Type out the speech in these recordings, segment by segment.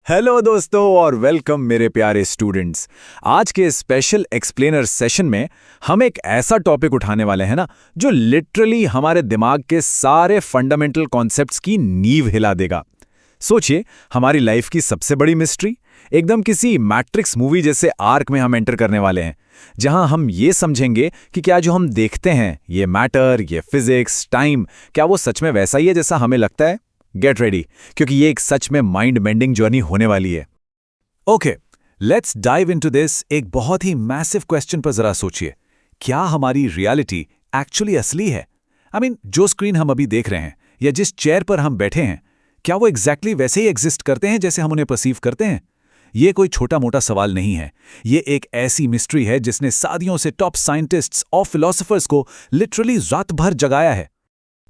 Hello दोस्तों और welcome मेरे प्यारे स्टूडेंट्स। आज के स्पेशल एक्सप्लेनर सेशन में हम एक ऐसा टॉपिक उठाने वाले हैं ना जो लिटरली हमारे दिमाग के सारे फंडामेंटल कॉन्सेप्ट्स की नींव हिला देगा। सोचिए, हमारी लाइफ की सबसे बड़ी मिस्ट्री एकदम किसी मैट्रिक्स मूवी जैसे आर्क में हम एंटर करने वाले हैं, जहां हम ये समझेंगे कि क्या जो हम देखते हैं, ये मैटर, ये फिजिक्स, टाइम, क्या वो सच में वैसा ही है जैसा हमें लगता है। गेट रेडी, क्योंकि ये एक सच में माइंड बेंडिंग जर्नी होने वाली है। Okay, let's dive into this. एक बहुत ही मैसिव क्वेश्चन पर जरा सोचिए, क्या हमारी रियलिटी एक्चुअली असली है? जो स्क्रीन हम अभी देख रहे हैं या जिस चेयर पर हम बैठे हैं, क्या वो एग्जैक्टली वैसे ही एग्जिस्ट करते हैं जैसे हम उन्हें परसीव करते हैं? ये कोई छोटा मोटा सवाल नहीं है। ये एक ऐसी मिस्ट्री है जिसने सदियों से टॉप साइंटिस्ट्स और फिलोसोफर्स को लिटरली रात भर जगाया है।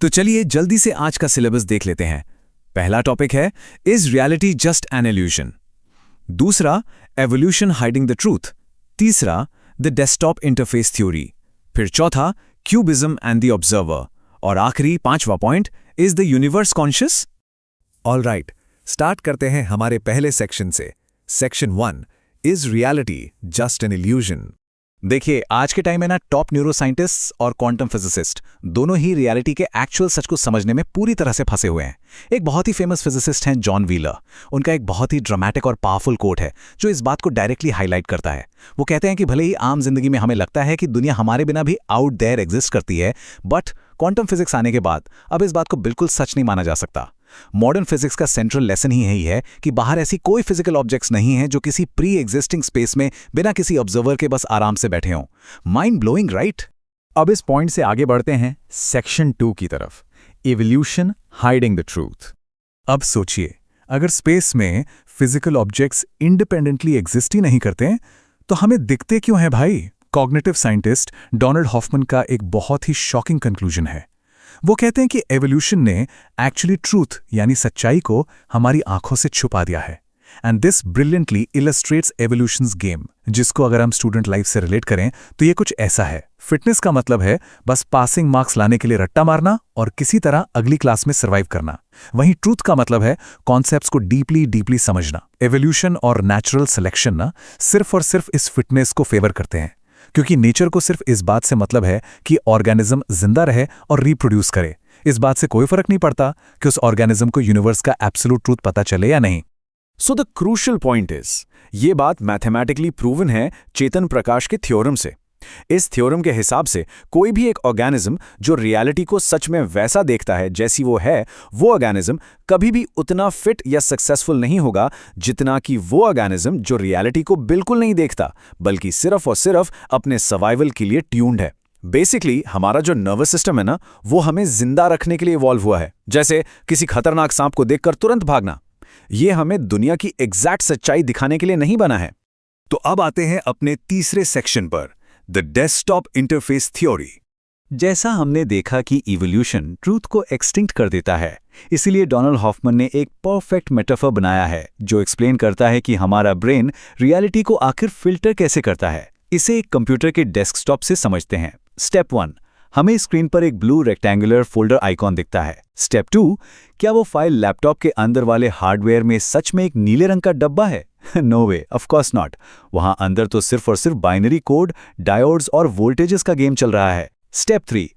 तो चलिए जल्दी से आज का सिलेबस देख लेते हैं। पहला टॉपिक है, is reality just an illusion? दूसरा, एवोल्यूशन हाइडिंग द ट्रूथ। तीसरा, द डेस्कटॉप इंटरफेस थ्योरी। फिर चौथा, क्यूबिज्म एंड द ऑब्जर्वर। और आखिरी पांचवा point, is the universe conscious? Alright, start करते हैं हमारे पहले सेक्शन से। Section 1, is reality just an illusion? देखिए, आज के टाइम में ना टॉप न्यूरोसाइंटिस्ट्स और क्वांटम फिजिसिस्ट दोनों ही रियलिटी के एक्चुअल सच को समझने में पूरी तरह से फंसे हुए हैं। एक बहुत ही फेमस फिजिसिस्ट हैं जॉन व्हीलर। उनका एक बहुत ही ड्रामेटिक और पावरफुल कोट है जो इस बात को डायरेक्टली हाईलाइट करता है। वो कहते हैं कि भले ही आम जिंदगी में हमें लगता है कि दुनिया हमारे बिना भी आउट देयर एग्जिस्ट करती है, बट क्वांटम फिजिक्स आने के बाद अब इस बात को बिल्कुल सच नहीं माना जा सकता। मॉडर्न फिजिक्स का सेंट्रल लेसन ही यही है कि बाहर ऐसी कोई फिजिकल ऑब्जेक्ट्स नहीं है जो किसी प्री एग्जिस्टिंग स्पेस में बिना किसी ऑब्जर्वर के बस आराम से बैठे हों। Mind blowing, right? अब इस पॉइंट से आगे बढ़ते हैं सेक्शन 2 की तरफ, इवोल्यूशन हाइडिंग द ट्रूथ। अब सोचिए, अगर स्पेस में फिजिकल ऑब्जेक्ट्स इंडिपेंडेंटली एग्जिस्ट ही नहीं करते तो हमें दिखते क्यों हैं भाई? कॉग्निटिव साइंटिस्ट डोनाल्ड हॉफमन का एक बहुत ही शॉकिंग कंक्लूजन है। वो कहते हैं कि एवोल्यूशन ने एक्चुअली ट्रूथ यानी सच्चाई को हमारी आंखों से छुपा दिया है। And this brilliantly illustrates evolutions game, जिसको अगर हम स्टूडेंट लाइफ से रिलेट करें तो ये कुछ ऐसा है। फिटनेस का मतलब है बस पासिंग मार्क्स लाने के लिए रट्टा मारना और किसी तरह अगली क्लास में सर्वाइव करना। वहीं ट्रूथ का मतलब है कॉन्सेप्ट्स को डीपली समझना। एवोल्यूशन और नेचुरल सिलेक्शन ना सिर्फ और सिर्फ इस फिटनेस को फेवर करते हैं, क्योंकि नेचर को सिर्फ इस बात से मतलब है कि ऑर्गेनिज्म जिंदा रहे और रिप्रोड्यूस करे। इस बात से कोई फर्क नहीं पड़ता कि उस ऑर्गेनिज्म को यूनिवर्स का एब्सोल्यूट ट्रूथ पता चले या नहीं। So the crucial point is, ये बात मैथमेटिकली प्रूवन है चेतन प्रकाश के थ्योरम से। इस थ्योरम के हिसाब से कोई भी एक ऑर्गेनिज्म जो रियलिटी को सच में वैसा देखता है जैसी वो है, वो ऑर्गेनिज्म कभी भी उतना फिट या सक्सेसफुल नहीं होगा जितना कि वो ऑर्गेनिज्म जो रियलिटी को बिल्कुल नहीं देखता, बल्कि सिर्फ और सिर्फ अपने सर्वाइवल के लिए ट्यून्ड है। बेसिकली हमारा जो नर्वस सिस्टम है ना, वो हमें जिंदा रखने के लिए इवॉल्व हुआ है। जैसे किसी खतरनाक सांप को देखकर तुरंत भागना, ये हमें दुनिया की एग्जैक्ट सच्चाई दिखाने के लिए नहीं बना है। तो अब आते हैं अपने तीसरे सेक्शन पर, द डेस्कटॉप इंटरफेस थ्योरी। जैसा हमने देखा कि इवोल्यूशन ट्रूथ को एक्सटिंक्ट कर देता है, इसीलिए डोनाल्ड हॉफमन ने एक परफेक्ट मेटाफर बनाया है जो एक्सप्लेन करता है कि हमारा ब्रेन रियलिटी को आखिर फिल्टर कैसे करता है। इसे एक कंप्यूटर के डेस्कटॉप से समझते हैं। स्टेप 1, हमें स्क्रीन पर एक ब्लू रेक्टेंगुलर फोल्डर आइकॉन दिखता है। स्टेप 2, क्या वो फाइल लैपटॉप के अंदर वाले हार्डवेयर में सच में एक नीले रंग का डब्बा है? No way, of course not. वहां अंदर तो सिर्फ और सिर्फ बाइनरी कोड, डायोड्स और वोल्टेजेस का गेम चल रहा है। स्टेप 3,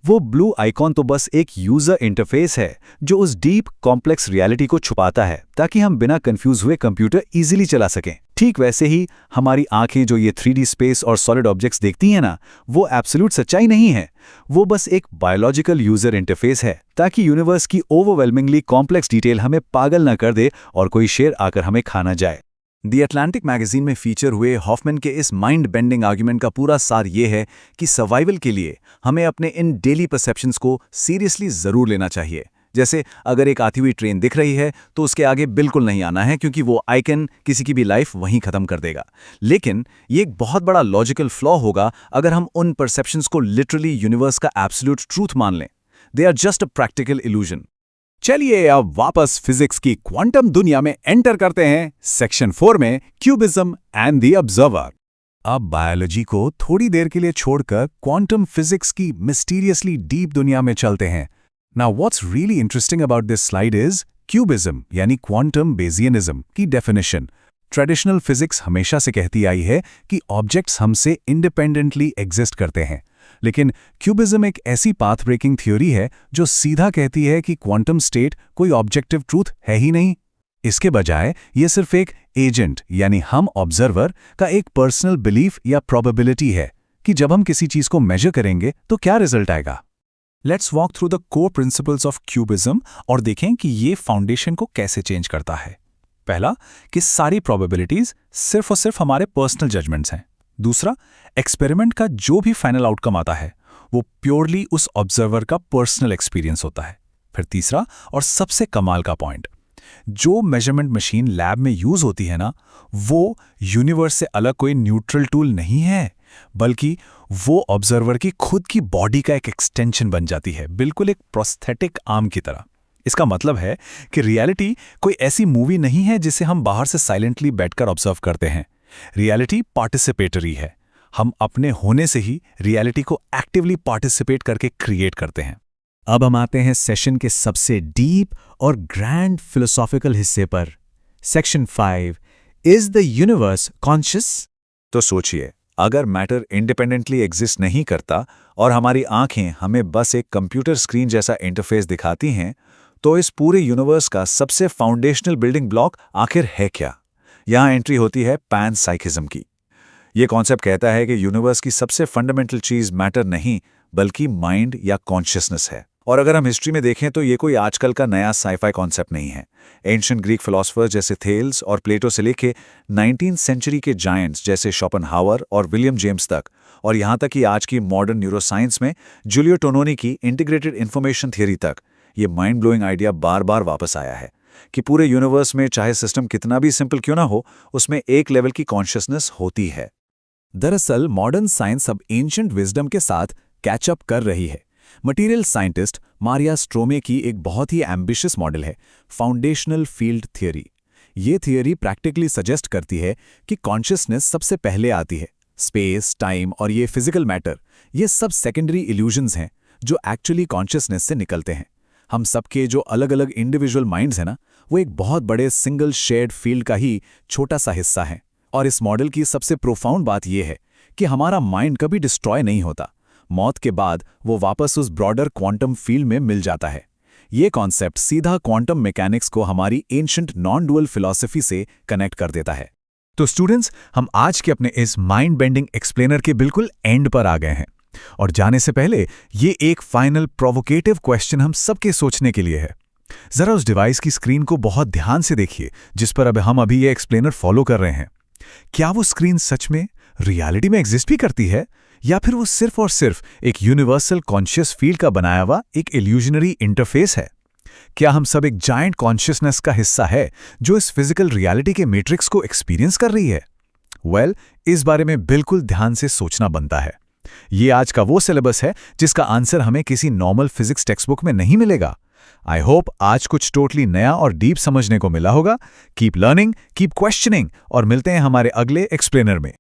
वो ब्लू आइकॉन तो बस एक यूजर इंटरफेस है जो उस डीप कॉम्प्लेक्स रियलिटी को छुपाता है ताकि हम बिना कंफ्यूज हुए कंप्यूटर इजीली चला सकें। ठीक वैसे ही हमारी आंखें जो ये 3D स्पेस और सॉलिड ऑब्जेक्ट्स देखती हैं ना, वो एब्सोल्यूट सच्चाई नहीं है। वो बस एक बायोलॉजिकल यूजर इंटरफेस है ताकि यूनिवर्स की ओवरवेलमिंगली कॉम्प्लेक्स डिटेल हमें पागल न कर दे और कोई शेर आकर हमें खा न जाए। द अटलांटिक मैगजीन में फीचर हुए हॉफमैन के इस माइंड बेंडिंग आर्ग्यूमेंट का पूरा सार ये है कि सर्वाइवल के लिए हमें अपने इन डेली परसेप्शंस को सीरियसली ज़रूर लेना चाहिए। जैसे अगर एक आती हुई ट्रेन दिख रही है तो उसके आगे बिल्कुल नहीं आना है, क्योंकि वो आइकन किसी की भी लाइफ वहीं ख़त्म कर देगा। लेकिन ये एक बहुत बड़ा लॉजिकल फ्लॉ होगा अगर हम उन परसेप्शंस को लिटरली यूनिवर्स का एब्सोल्यूट ट्रूथ मान लें। They are just a practical illusion. चलिए अब वापस फिजिक्स की क्वांटम दुनिया में एंटर करते हैं सेक्शन 4 में, क्यूबिज्म एंड द ऑब्जर्वर। अब बायोलॉजी को थोड़ी देर के लिए छोड़कर क्वांटम फिजिक्स की मिस्टीरियसली डीप दुनिया में चलते हैं। Now what's really interesting about this slide is cubism यानी क्वांटम बेजियनिज्म की डेफिनेशन। ट्रेडिशनल फिजिक्स हमेशा से कहती आई है कि ऑब्जेक्ट्स हमसे इंडिपेंडेंटली एग्जिस्ट करते हैं, लेकिन क्यूबिज्म एक ऐसी पाथ ब्रेकिंग थ्योरी है जो सीधा कहती है कि क्वांटम स्टेट कोई ऑब्जेक्टिव ट्रूथ है ही नहीं। इसके बजाय ये सिर्फ एक एजेंट यानी हम ऑब्जर्वर का एक पर्सनल बिलीफ या प्रोबेबिलिटी है कि जब हम किसी चीज को मेजर करेंगे तो क्या रिजल्ट आएगा। Let's walk through the core principles of cubism और देखें कि ये फाउंडेशन को कैसे चेंज करता है। पहला, कि सारी प्रोबेबिलिटीज सिर्फ और सिर्फ हमारे पर्सनल जजमेंट्स हैं। दूसरा, एक्सपेरिमेंट का जो भी फाइनल आउटकम आता है वो प्योरली उस ऑब्जर्वर का पर्सनल एक्सपीरियंस होता है। फिर तीसरा और सबसे कमाल का पॉइंट, जो मेजरमेंट मशीन लैब में यूज होती है ना, वो यूनिवर्स से अलग कोई न्यूट्रल टूल नहीं है, बल्कि वो ऑब्जर्वर की खुद की बॉडी का एक एक्सटेंशन बन जाती है, बिल्कुल एक प्रोस्थेटिक आर्म की तरह। इसका मतलब है कि रियलिटी कोई ऐसी मूवी नहीं है जिसे हम बाहर से साइलेंटली बैठकर ऑब्जर्व करते हैं। रियलिटी पार्टिसिपेटरी है। हम अपने होने से ही रियलिटी को एक्टिवली पार्टिसिपेट करके क्रिएट करते हैं। अब हम आते हैं सेशन के सबसे डीप और ग्रैंड फिलोसॉफिकल हिस्से पर। Section 5, is the universe conscious? तो सोचिए, अगर मैटर इंडिपेंडेंटली एग्जिस्ट नहीं करता और हमारी आंखें हमें बस एक कंप्यूटर स्क्रीन जैसा इंटरफेस दिखाती हैं, तो इस पूरे यूनिवर्स का सबसे फाउंडेशनल बिल्डिंग ब्लॉक आखिर है क्या? यहां एंट्री होती है पैनसाइकिज्म की। ये कॉन्सेप्ट कहता है कि यूनिवर्स की सबसे फंडामेंटल चीज मैटर नहीं बल्कि माइंड या कॉन्शियसनेस है। और अगर हम हिस्ट्री में देखें तो ये कोई आजकल का नया साइफाई कॉन्सेप्ट नहीं है। एंशिएंट ग्रीक फिलोसोफर्स जैसे थेल्स और प्लेटो से लेके 19th सेंचुरी के जायंट्स जैसे शोपेनहावर और विलियम जेम्स तक, और यहाँ तक कि आज की मॉडर्न न्यूरोसाइंस में जूलियो टोनोनी की इंटीग्रेटेड इन्फॉर्मेशन थियरी तक, ये माइंड ब्लोइंग आइडिया बार बार वापस आया है कि पूरे यूनिवर्स में चाहे सिस्टम कितना भी सिंपल क्यों ना हो, उसमें एक लेवल की कॉन्शियसनेस होती है। दरअसल मॉडर्न साइंस अब एंशिएंट विजडम के साथ कैचअप कर रही है। मटेरियल साइंटिस्ट मारिया स्ट्रोमे की एक बहुत ही एम्बिशियस मॉडल है फाउंडेशनल फील्ड थियरी। ये थियरी प्रैक्टिकली सजेस्ट करती है कि कॉन्शियसनेस सबसे पहले आती है। स्पेस, टाइम और ये फिजिकल मैटर, ये सब सेकेंडरी इल्यूजन्स हैं जो एक्चुअली कॉन्शियसनेस से निकलते हैं। हम सबके जो अलग अलग इंडिविजुअल माइंड्स हैं ना, वो एक बहुत बड़े सिंगल शेयर्ड फील्ड का ही छोटा सा हिस्सा है। और इस मॉडल की सबसे प्रोफाउंड बात यह है कि हमारा माइंड कभी डिस्ट्रॉय नहीं होता। मौत के बाद वो वापस उस ब्रॉडर क्वांटम फील्ड में मिल जाता है। ये कॉन्सेप्ट सीधा क्वांटम मैकेनिक्स को हमारी एंशिएंट नॉन डुअल फिलॉसफी से कनेक्ट कर देता है। तो स्टूडेंट्स, हम आज के अपने इस माइंड बेंडिंग एक्सप्लेनर के बिल्कुल एंड पर आ गए हैं, और जाने से पहले ये एक फाइनल प्रोवोकेटिव क्वेश्चन हम सबके सोचने के लिए है। जरा उस डिवाइस की स्क्रीन को बहुत ध्यान से देखिए जिस पर हम अभी ये एक्सप्लेनर फॉलो कर रहे हैं। क्या वो स्क्रीन सच में रियलिटी में एग्जिस्ट भी करती है, या फिर वो सिर्फ और सिर्फ एक यूनिवर्सल कॉन्शियस फील्ड का बनाया हुआ एक इल्यूजनरी इंटरफेस है? क्या हम सब एक जायंट कॉन्शियसनेस का हिस्सा है जो इस फिजिकल रियलिटी के मैट्रिक्स को एक्सपीरियंस कर रही है? इस बारे में बिल्कुल ध्यान से सोचना बनता है। ये आज का वो सिलेबस है जिसका आंसर हमें किसी नॉर्मल फिजिक्स टेक्स्ट बुक में नहीं मिलेगा। आई होप आज कुछ टोटली नया और डीप समझने को मिला होगा। कीप लर्निंग, कीप क्वेश्चनिंग, और मिलते हैं हमारे अगले एक्सप्लेनर में।